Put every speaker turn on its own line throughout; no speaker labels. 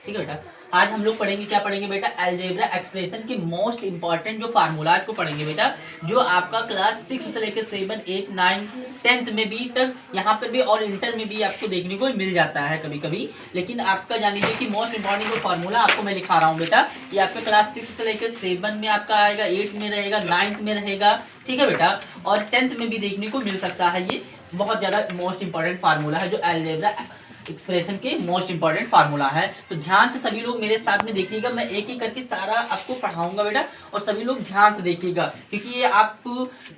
ठीक है बेटा। आज हम लोग पढ़ेंगे, क्या पढ़ेंगे बेटा, अलजेब्रा एक्सप्रेशन की मोस्ट इंपॉर्टेंट जो फार्मूलाज को पढ़ेंगे बेटा, जो आपका क्लास 6 से लेकर 7, 8, 9, 10th में भी तक, यहाँ पर भी और इंटर में भी आपको देखने को मिल जाता है कभी कभी। लेकिन आपका जान लीजिए कि मोस्ट इंपॉर्टेंट जो फार्मूला आपको मैं लिखा रहा हूँ बेटा, ये आपका क्लास 6 से लेकर 7 में आपका आएगा, 8 में रहेगा, 9th में रहेगा, ठीक है बेटा, और 10th में भी देखने को मिल सकता है। ये बहुत ज्यादा मोस्ट इंपॉर्टेंट फार्मूला है, जो अलजेब्रा एक्सप्रेशन के मोस्ट इंपॉर्टेंट फार्मूला है। तो ध्यान से सभी लोग मेरे साथ में देखिएगा, मैं एक एक करके सारा आपको पढ़ाऊंगा बेटा, और सभी लोग ध्यान से देखिएगा, क्योंकि ये आप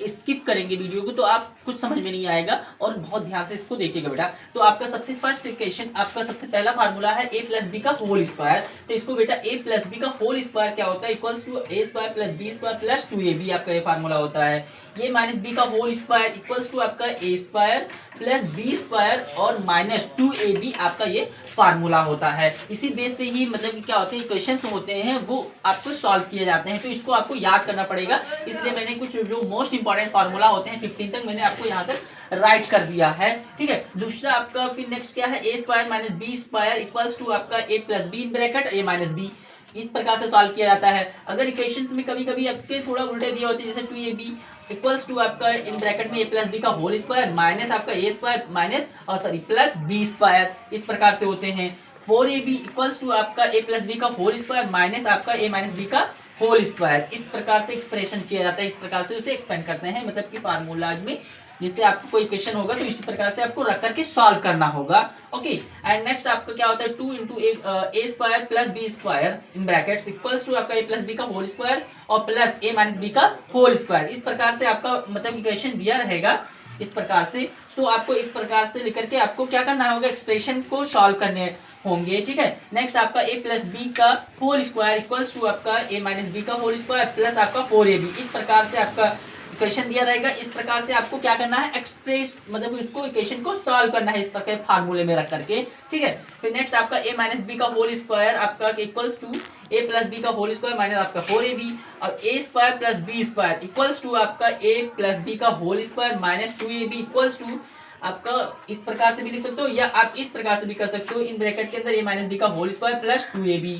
स्किप करेंगे वीडियो को तो आप कुछ समझ में नहीं आएगा, और बहुत ध्यान से इसको देखिएगा बेटा। तो आपका सबसे फर्स्ट इक्वेशन, आपका सबसे पहला फार्मूला है a प्लस बी का होल स्क्वायर। तो इसको बेटा a प्लस बी का होल स्क्वायर क्या होता है, equals to a square plus b square plus 2ab आपका ये फार्मूला होता है। ये माइनस बी का होल स्क्वायर इक्वल्स टू आपका a square plus b square और माइनस 2ab आपका ये फार्मूला होता है। इसी बेस पे ही मतलब कि क्या होते हैं, इक्वेशंस होते हैं वो आपको सॉल्व किए जाते हैं, तो इसको आपको याद करना पड़ेगा। इसलिए मैंने कुछ जो मोस्ट इंपॉर्टेंट फार्मूला होते हैं 15 तक मैंने आपको यहाँ तक राइट कर दिया है, ठीक है। दूसरा आपका फिर नेक्स्ट क्या है, a square minus b square equals to आपका a plus b bracket a minus b, इस प्रकार से सॉल्व किया जाता है। अगर इक्वेशंस में कभी कभी आपके थोड़ा उल्टे दिए होते हैं, जैसे 2ab इक्वल्स टू आपका इन ब्रैकेट में a प्लस बी का होल स्क्वायर माइनस आपका a स्क्वायर माइनस और सॉरी प्लस बी स्क्वायर, इस प्रकार से होते हैं। 4ab इक्वल्स टू आपका a प्लस बी का होल स्क्वायर माइनस आपका a माइनस बी का होल स्क्वायर, इस प्रकार से एक्सप्रेशन किया जाता है, इस प्रकार से उसे एक्सपेंड करते हैं, मतलब कि फार्मूलाज में जिससे आपको कोई क्वेश्चन होगा तो इसी प्रकार से आपको रख करके सॉल्व करना होगा। ओके, एंड नेक्स्ट आपका क्या होता है, 2 into a square plus b square in brackets equals to आपका ए प्लस बी का होल स्क्वायर और प्लस ए माइनस बी का होल स्क्वायर, इस प्रकार से आपका मतलब इक्वेशन दिया रहेगा इस प्रकार से। तो आपको इस प्रकार से लेकर के आपको क्या करना होगा, एक्सप्रेशन को सॉल्व करने होंगे, ठीक है। नेक्स्ट आपका a प्लस बी का होल स्क्वायर इक्वल्स टू आपका a माइनस बी का होल स्क्वायर प्लस आपका 4ab, इस प्रकार से आपका इक्वेशन दिया रहेगा। इस प्रकार से आपको क्या करना है, एक्सप्रेस मतलब उसको इक्वेशन को सॉल्व करना है इस प्रकार फार्मूले में रख करके, ठीक है। फिर नेक्स्ट आपका a माइनस बी का होल स्क्वायर आपका equals to a plus b का होल स्क्वायर माइनस आपका 4ab और a square plus b square equals to आपका a प्लस बी का whole square minus 2ab equals to आपका इस प्रकार से भी लिख सकते हो, या आप इस प्रकार से भी कर सकते हो, इन ब्रैकेट के अंदर a माइनस बी का होल स्क्वायर प्लस 2ab,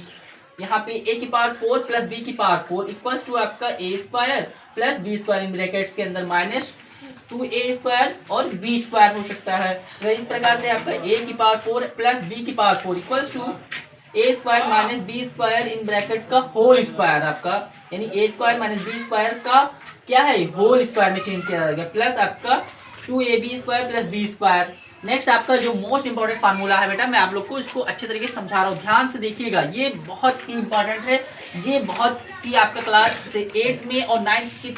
यहाँ पे a की पावर 4 प्लस b की पावर 4 इक्वल्स टू आपका a square plus b square in brackets के अंदर माइनस 2a स्क्वायर और b स्क्वायर हो सकता है। तो इस प्रकार से आपका a की पावर 4 प्लस b की power 4 equals to a square minus b square in bracket का होल स्क्वायर आपका, यानी a square minus b square का क्या है, होल स्क्वायर में चेंज किया जाएगा, प्लस आपका 2ab square plus b square. Next आपका जो मोस्ट इंपॉर्टेंट फार्मूला है बेटा, मैं आप लोग को इसको अच्छे तरीके से समझा रहा हूँ, ध्यान से देखिएगा, ये बहुत ही इंपॉर्टेंट है, ये बहुत ही आपका क्लास 8 में और 9th की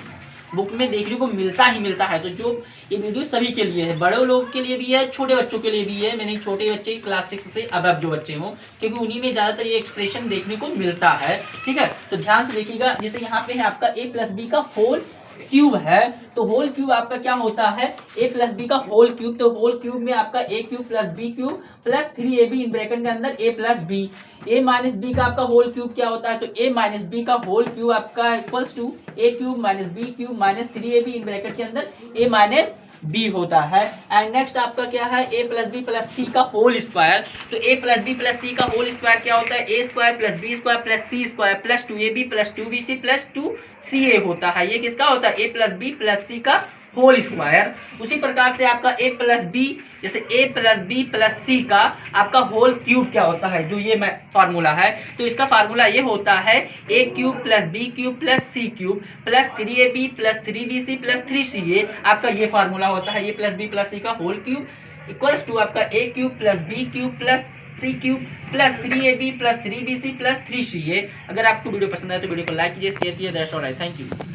बुक में देखने को मिलता ही मिलता है। तो जो ये वीडियो सभी के लिए है, बड़े लोगों के लिए भी है, छोटे बच्चों के लिए भी है, मैंने छोटे बच्चे क्लास 6 से अब जो बच्चे हों, क्योंकि उन्हीं में ज्यादातर ये एक्सप्रेशन देखने को मिलता है, ठीक है। तो ध्यान से देखिएगा, जैसे यहाँ पे है आपका a प्लस बी का होल क्यूब है, तो होल क्यूब आपका क्या होता है, a प्लस बी का होल क्यूब, तो होल क्यूब में आपका a cube plus b cube plus 3ab in bracket के अंदर a plus b। a minus b का आपका होल क्यूब क्या होता है, तो a माइनस b का होल क्यूब आपका equals to a cube minus b cube minus 3ab in bracket के अंदर a माइनस b होता है। एंड नेक्स्ट आपका क्या है, a plus b plus c का होल स्क्वायर, तो a plus b plus c का होल स्क्वायर क्या होता है, a square plus b square plus c square plus 2ab plus 2bc plus 2ca होता है। ये किसका होता है, a plus b plus c का होल स्क्वायर। उसी प्रकार से आपका a प्लस बी, जैसे a plus b plus c का आपका होल क्यूब क्या होता है, जो ये फार्मूला है, तो इसका फार्मूला ये होता है a cube plus b cube plus c cube plus 3ab plus 3bc plus 3ca, आपका ये फार्मूला होता है, a plus b plus c का होल क्यूब इक्वल्स टू आपका a cube plus b cube plus c cube plus 3ab plus 3bc plus 3ca। अगर आपको video पसंद आए तो वीडियो को लाइक कीजिए, शेयर कीजिए। That's all, thank you.